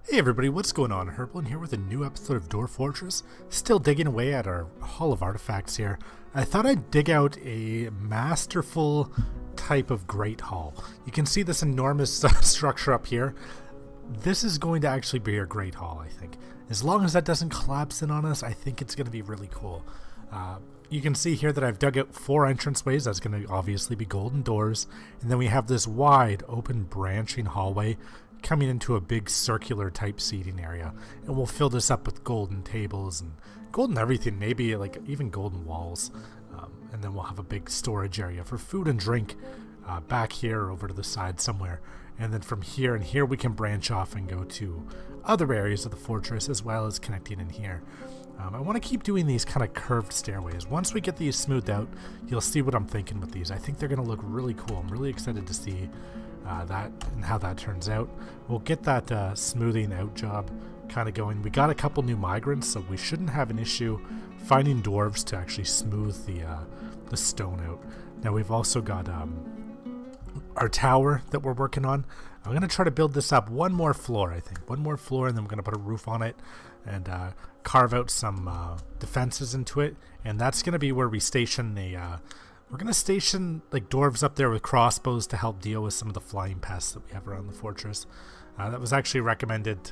Hey everybody, what's going on? Herblin here with a new episode of Dwarf Fortress. Still digging away at our Hall of Artifacts here. I thought I'd dig out a masterful type of Great Hall. You can see this enormous structure up here. This is going to actually be a Great Hall, I think. As long as that doesn't collapse in on us, I think it's going to be really cool. You can see here that I've dug out 4 entranceways. That's going to obviously be golden doors. And then we have this wide, open, branching hallway coming into a big circular type seating area, and we'll fill this up with golden tables and golden everything, maybe like even golden walls, and then we'll have a big storage area for food and drink back here over to the side somewhere, and then from here and here we can branch off and go to other areas of the fortress as well as connecting in here. I want to keep doing these kind of curved stairways. Once we get these smoothed out, you'll see what I'm thinking with these. I think they're going to look really cool. I'm really excited to see that and how that turns out. We'll get that smoothing out job kind of going. We got a couple new migrants, so we shouldn't have an issue finding dwarves to actually smooth the stone out. Now we've also got our tower that we're working on. I'm going to try to build this up one more floor, I think. One more floor, and then we're going to put a roof on it and carve out some defenses into it. And that's going to be where we station we're going to station like dwarves up there with crossbows to help deal with some of the flying pests that we have around the fortress. That was actually recommended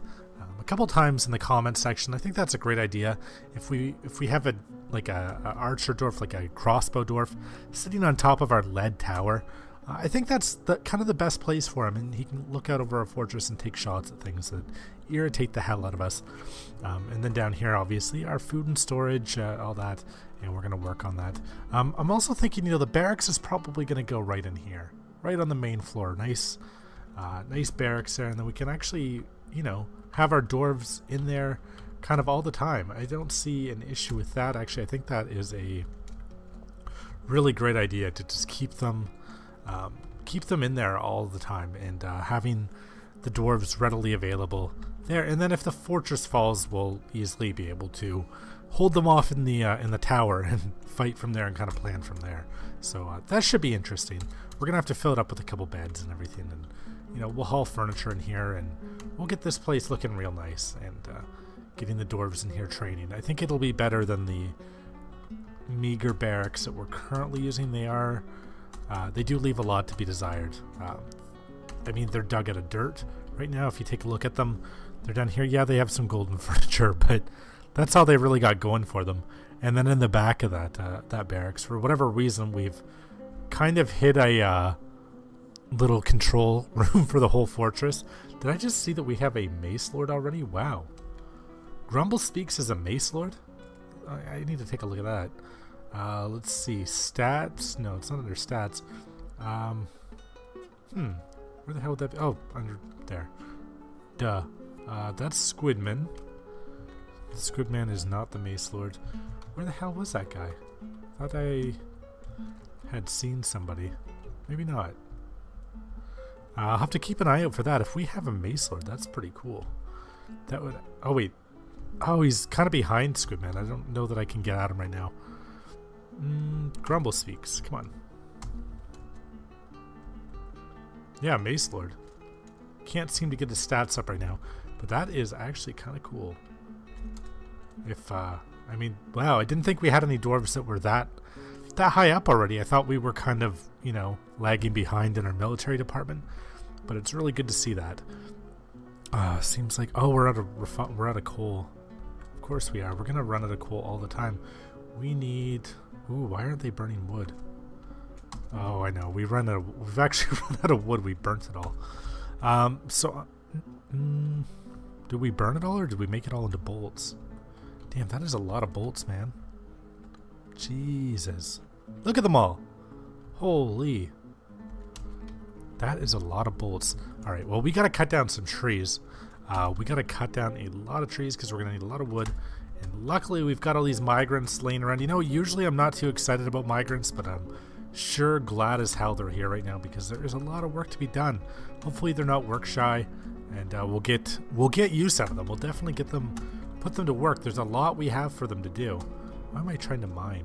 a couple times in the comment section. I think that's a great idea. If we have a archer dwarf, like a crossbow dwarf, sitting on top of our lead tower, I think that's kind of the best place for him, and he can look out over our fortress and take shots at things that irritate the hell out of us. And then down here, obviously, our food and storage, all that, and we're going to work on that. I'm also thinking, the barracks is probably going to go right in here, right on the main floor. Nice barracks there, and then we can actually, have our dwarves in there kind of all the time. I don't see an issue with that. Actually, I think that is a really great idea to just keep them in there all the time, and having the dwarves readily available there. And then if the fortress falls, we'll easily be able to hold them off in the tower and fight from there and kind of plan from there. So that should be interesting. We're gonna have to fill it up with a couple beds and everything, and we'll haul furniture in here, and we'll get this place looking real nice, and getting the dwarves in here training. I think it'll be better than the meager barracks that we're currently using. They do leave a lot to be desired. I mean, they're dug out of dirt right now. If you take a look at them, they're down here. Yeah, they have some golden furniture, but that's all they really got going for them. And then in the back of that barracks, for whatever reason, we've kind of hid a little control room for the whole fortress. Did I just see that we have a mace lord already? Wow. Grumble speaks as a mace lord? I need to take a look at that. Let's see, stats. No, it's not under stats. Where the hell would that be? Oh, under there. Duh. That's Squidman. The Squidman is not the Mace Lord. Where the hell was that guy? Thought I had seen somebody. Maybe not. I'll have to keep an eye out for that. If we have a Mace Lord, that's pretty cool. That would... Oh, wait. Oh, he's kind of behind Squidman. I don't know that I can get at him right now. Grumble speaks. Come on. Yeah, Mace Lord. Can't seem to get his stats up right now, but that is actually kind of cool. I mean, wow, I didn't think we had any dwarves that were that high up already. I thought we were kind of, lagging behind in our military department, but it's really good to see that. Seems like, oh, we're out of coal. Of course we are. We're gonna run out of coal all the time. We need... Ooh, why aren't they burning wood? Oh, I know. We've actually run out of wood. We burnt it all. Did we burn it all, or did we make it all into bolts? Damn, that is a lot of bolts, man. Jesus. Look at them all. Holy. That is a lot of bolts. All right, well, we got to cut down some trees. We got to cut down a lot of trees because we're going to need a lot of wood. And luckily, we've got all these migrants laying around. Usually I'm not too excited about migrants, but I'm sure glad as hell they're here right now because there is a lot of work to be done. Hopefully they're not work shy, and we'll get use out of them. We'll definitely put them to work. There's a lot we have for them to do. Why am I trying to mine?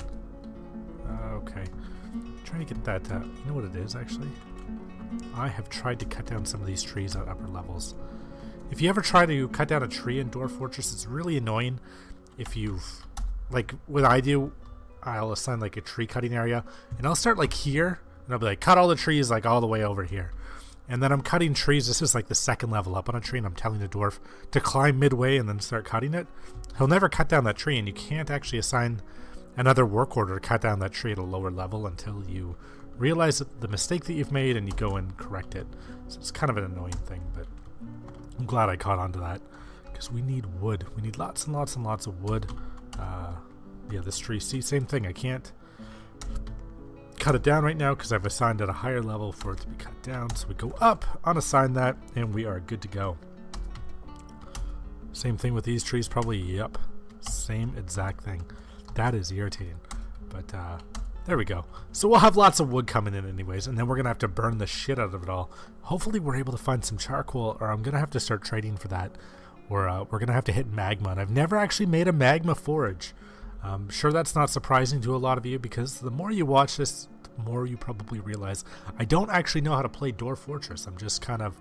Okay. Trying to get that, you know what it is actually? I have tried to cut down some of these trees at upper levels. If you ever try to cut down a tree in Dwarf Fortress, it's really annoying. If you've, like what I do, I'll assign like a tree cutting area, and I'll start like here, and I'll be like, cut all the trees like all the way over here. And then I'm cutting trees. This is like the second level up on a tree, and I'm telling the dwarf to climb midway and then start cutting it. He'll never cut down that tree, and you can't actually assign another work order to cut down that tree at a lower level until you realize the mistake that you've made and you go and correct it. So it's kind of an annoying thing, but I'm glad I caught on to that, because we need wood. We need lots and lots and lots of wood. Yeah, this tree, see, same thing. I can't cut it down right now because I've assigned at a higher level for it to be cut down. So we go up, unassign that, and we are good to go. Same thing with these trees, probably. Yep, same exact thing. That is irritating, but there we go. So we'll have lots of wood coming in anyways, and then we're gonna have to burn the shit out of it all. Hopefully we're able to find some charcoal, or I'm gonna have to start trading for that, or we're gonna have to hit magma. And I've never actually made a magma forge. I'm sure that's not surprising to a lot of you, because the more you watch this, the more you probably realize I don't actually know how to play Dwarf Fortress. I'm just kind of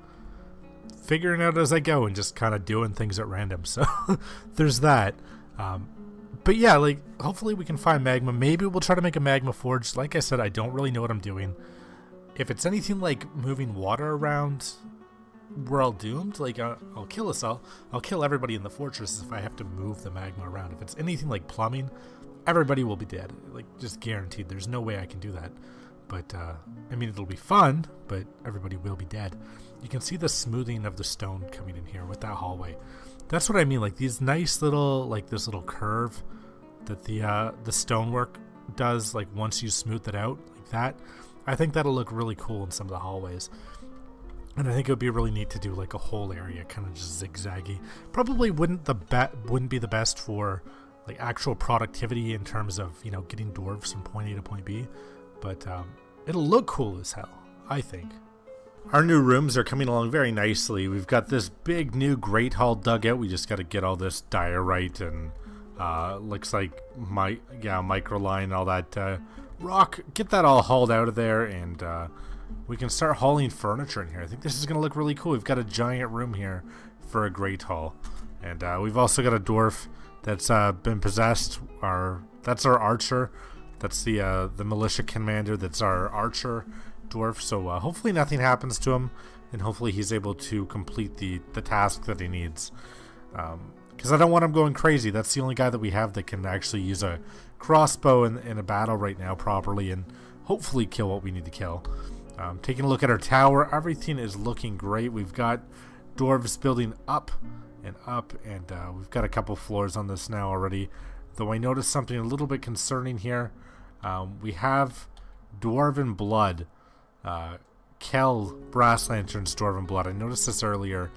figuring out as I go and just kind of doing things at random. So there's that. But yeah, like, hopefully we can find magma. Maybe we'll try to make a magma forge. Like I said, I don't really know what I'm doing. If it's anything like moving water around, we're all doomed. Like, I'll kill us all. I'll kill everybody in the fortress if I have to move the magma around. If it's anything like plumbing, everybody will be dead. Like, just guaranteed. There's no way I can do that. But, I mean, it'll be fun, but everybody will be dead. You can see the smoothing of the stone coming in here with that hallway. That's what I mean, like these nice little, like this little curve that the stonework does, like once you smooth it out like that. I think that'll look really cool in some of the hallways. And I think it would be really neat to do like a whole area kind of just zigzaggy. Probably wouldn't be the best for like actual productivity in terms of, you know, getting dwarves from point A to point B, but it'll look cool as hell, I think. Our new rooms are coming along very nicely. We've got this big new Great Hall dugout. We just got to get all this diorite and looks like microline, all that rock. Get that all hauled out of there, and we can start hauling furniture in here. I think this is going to look really cool. We've got a giant room here for a Great Hall, and we've also got a dwarf that's been possessed. That's our archer. That's the militia commander. That's our archer dwarf. So hopefully nothing happens to him, and hopefully he's able to complete the task that he needs. Because I don't want him going crazy. That's the only guy that we have that can actually use a crossbow in a battle right now properly, and hopefully kill what we need to kill. Taking a look at our tower, everything is looking great. We've got dwarves building up, and we've got a couple floors on this now already. Though I noticed something a little bit concerning here. We have Dwarven Blood. Kel Brass Lanterns Dwarven Blood. I noticed this earlier,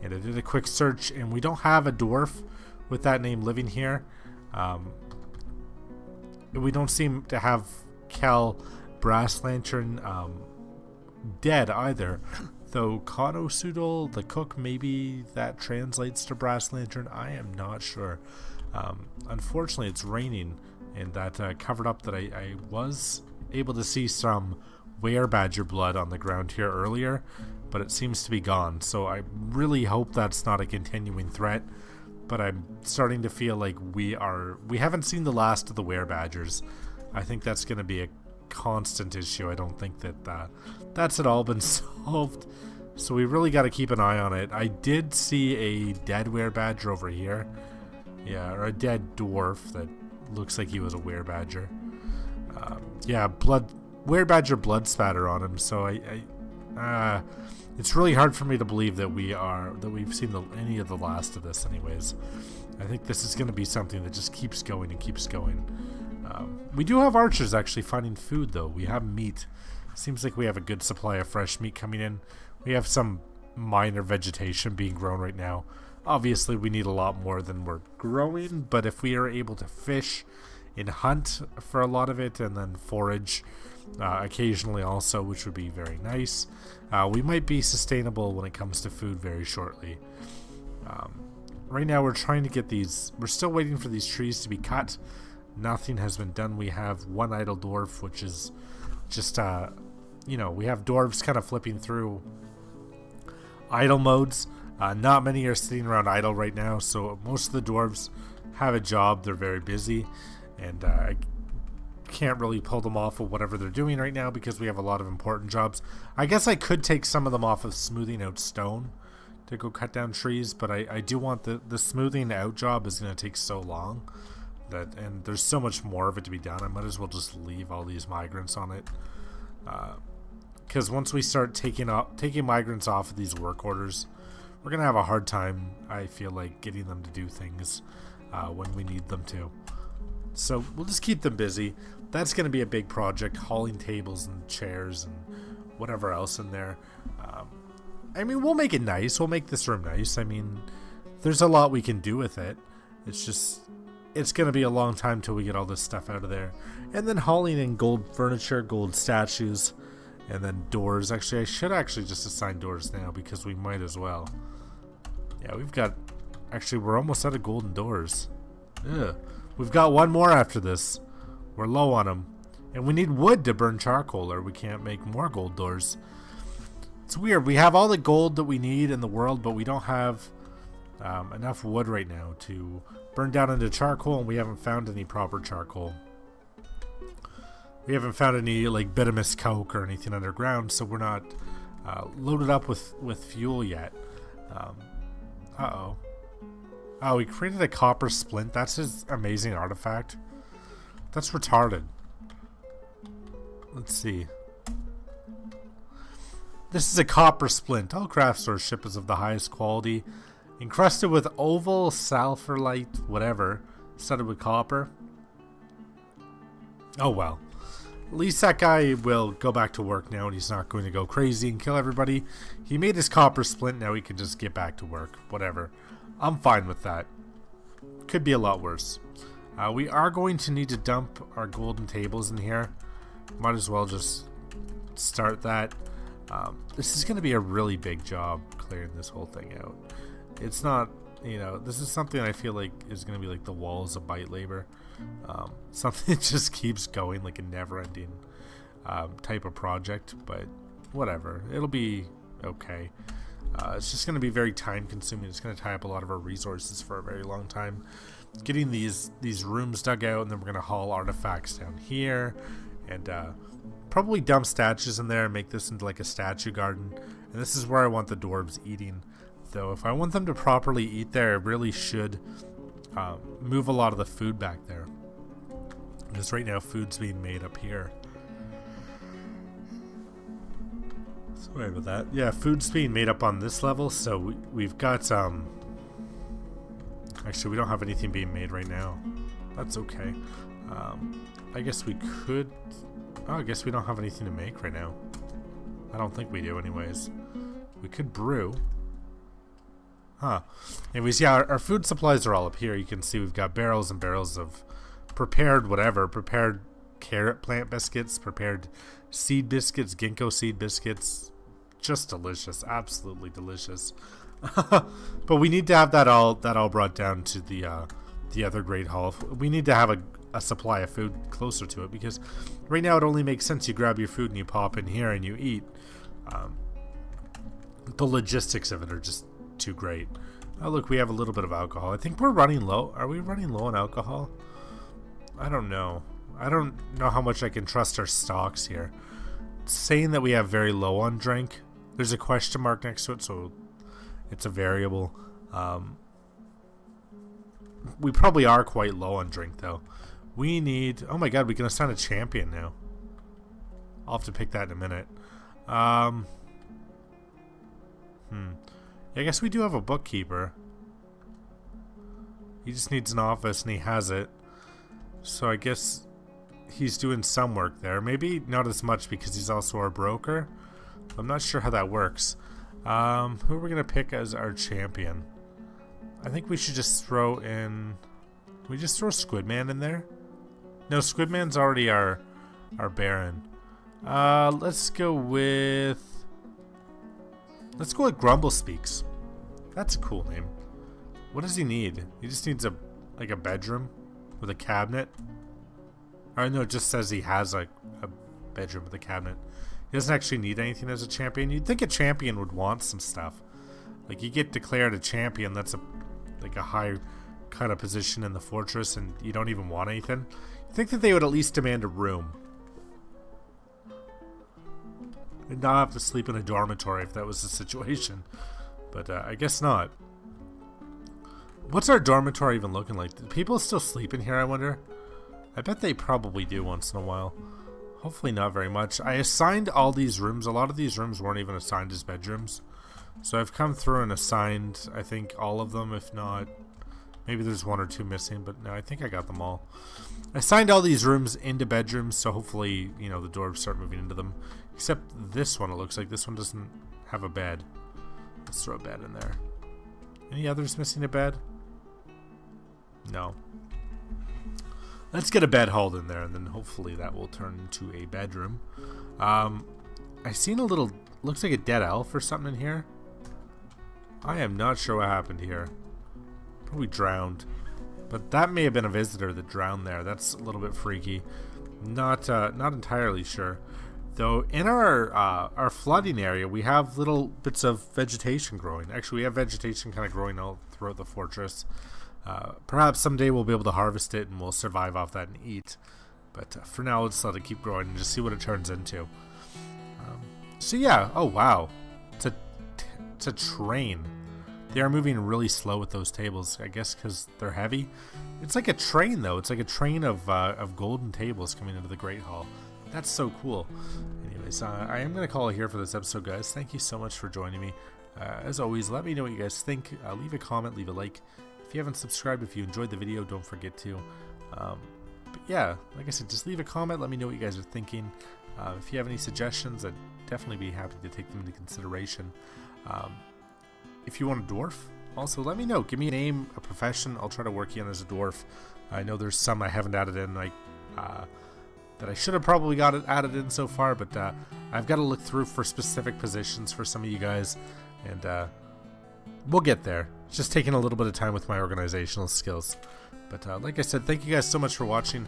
and I did a quick search, and we don't have a dwarf with that name living here. We don't seem to have Kel Brass Lantern dead either. Though Konosudal, the cook, maybe that translates to Brass Lantern. I am not sure. Unfortunately, it's raining, and that covered up that I was able to see some were-badger blood on the ground here earlier, but it seems to be gone. So I really hope that's not a continuing threat, but I'm starting to feel like we haven't seen the last of the were-badgers. I think that's going to be a constant issue. I don't think that that's at all been solved, so we really got to keep an eye on it. I did see a dead were-badger over here, yeah, or a dead dwarf that looks like he was a were-badger. Yeah, were-badger blood spatter on him, so it's really hard for me to believe that we've seen any of the last of this anyways. I think this is going to be something that just keeps going and keeps going. We do have archers actually finding food, though. We have meat. Seems like we have a good supply of fresh meat coming in. We have some minor vegetation being grown right now. Obviously, we need a lot more than we're growing, but if we are able to fish and hunt for a lot of it, and then forage occasionally also, which would be very nice, we might be sustainable when it comes to food very shortly. Right now we're trying to get we're still waiting for these trees to be cut. Nothing has been done. We have one idle dwarf, which is just we have dwarves kind of flipping through idle modes. Not many are sitting around idle right now, so most of the dwarves have a job. They're very busy, and I can't really pull them off of whatever they're doing right now because we have a lot of important jobs. I guess I could take some of them off of smoothing out stone to go cut down trees, but I do want the smoothing out job is going to take so long and there's so much more of it to be done. I might as well just leave all these migrants on it, because once we start taking migrants off of these work orders, we're gonna have a hard time, I feel like, getting them to do things when we need them to. So we'll just keep them busy. That's gonna be a big project, hauling tables and chairs and whatever else in there. I mean, we'll make it nice. We'll make this room nice. I mean, there's a lot we can do with it. It's gonna be a long time till we get all this stuff out of there. And then hauling in gold furniture, gold statues, and then doors. Actually, I should just assign doors now because we might as well. Yeah, we're almost out of golden doors. Ugh. We've got one more after this. We're low on them. And we need wood to burn charcoal or we can't make more gold doors. It's weird. We have all the gold that we need in the world, but we don't have enough wood right now to burn down into charcoal, and we haven't found any proper charcoal. We haven't found any like bituminous coke or anything underground, so we're not loaded up with fuel yet. Oh, we created a copper splint. That's his amazing artifact. That's retarded. Let's see. This is a copper splint. All craft store ship is of the highest quality. Encrusted with oval, sulfurite, whatever. Studded with copper. Oh well. At least that guy will go back to work now and he's not going to go crazy and kill everybody. He made his copper splint, now he can just get back to work. Whatever. I'm fine with that. Could be a lot worse. We are going to need to dump our golden tables in here. Might as well just start that. This is going to be a really big job clearing this whole thing out. It's not, this is something I feel like is going to be like the walls of bite labor. Something that just keeps going, like a never-ending type of project, but whatever. It'll be okay. It's just going to be very time-consuming. It's going to tie up a lot of our resources for a very long time. Getting these rooms dug out, and then we're going to haul artifacts down here, and probably dump statues in there and make this into like a statue garden. And this is where I want the dwarves eating. Though if I want them to properly eat there, I really should move a lot of the food back there. Because right now food's being made up here. Sorry about that. Yeah, food's being made up on this level, so we've got actually, we don't have anything being made right now. That's okay. I guess we could... Oh, I guess we don't have anything to make right now. I don't think we do anyways. We could brew. Huh. Anyways, yeah, our food supplies are all up here. You can see we've got barrels and barrels of prepared whatever. Prepared carrot plant biscuits, prepared seed biscuits, ginkgo seed biscuits. Just delicious. Absolutely delicious. But we need to have that all brought down to the other great hall. We need to have a supply of food closer to it, because right now it only makes sense you grab your food and you pop in here and you eat. The logistics of it are just too great. Oh look, we have a little bit of alcohol. I think we're running low. Are we running low on alcohol? I don't know. I don't know how much I can trust our stocks here. It's saying that we have very low on drink. There's a question mark next to it, so it's a variable. We probably are quite low on drink though. We need... Oh my god, we can assign a champion now. I'll have to pick that in a minute. I guess we do have a bookkeeper. He just needs an office and he has it. So I guess he's doing some work there. Maybe not as much because he's also our broker. I'm not sure how that works. Who are we going to pick as our champion? I think we should just throw in... Can we just throw Squidman in there? No, Squidman's already our Baron. Let's go with Grumblespeaks. That's a cool name. What does he need? He just needs a bedroom with a cabinet. Or no, it just says he has a bedroom with a cabinet. He doesn't actually need anything as a champion. You'd think a champion would want some stuff. Like, you get declared a champion, that's like a high kind of position in the fortress, and you don't even want anything. You think that they would at least demand a room. And not have to sleep in a dormitory if that was the situation. But I guess not. What's our dormitory even looking like? Do people still sleep in here, I wonder? I bet they probably do once in a while. Hopefully not very much. I assigned all these rooms. A lot of these rooms weren't even assigned as bedrooms. So I've come through and assigned, I think, all of them. If not, maybe there's one or two missing. But no, I think I got them all. I assigned all these rooms into bedrooms. So hopefully, you know, the dwarves start moving into them. Except this one, it looks like. This one doesn't have a bed. Let's throw a bed in there. Any others missing a bed? No. Let's get a bed hauled in there, and then hopefully that will turn into a bedroom. I seen a little, looks like a dead elf or something in here. I am not sure what happened here. Probably drowned. But that may have been a visitor that drowned there. That's a little bit freaky. Not entirely sure. Though in our flooding area, we have little bits of vegetation growing. Actually, we have vegetation kind of growing all throughout the fortress. Perhaps someday we'll be able to harvest it and we'll survive off that and eat. But for now, let's let it keep growing and just see what it turns into. So yeah, oh wow, it's a train. They are moving really slow with those tables, I guess because they're heavy. It's like a train though. It's like a train of golden tables coming into the Great Hall. That's so cool. Anyways, I am going to call it here for this episode, guys. Thank you so much for joining me. As always, let me know what you guys think. Leave a comment, leave a like. If you haven't subscribed, if you enjoyed the video, don't forget to. But yeah, like I said, just leave a comment. Let me know what you guys are thinking. If you have any suggestions, I'd definitely be happy to take them into consideration. If you want a dwarf, also let me know. Give me a name, a profession. I'll try to work you in as a dwarf. I know there's some I haven't added in, like that I should have probably got it added in so far, but I've got to look through for specific positions for some of you guys, and we'll get there. It's just taking a little bit of time with my organizational skills. But like I said, thank you guys so much for watching.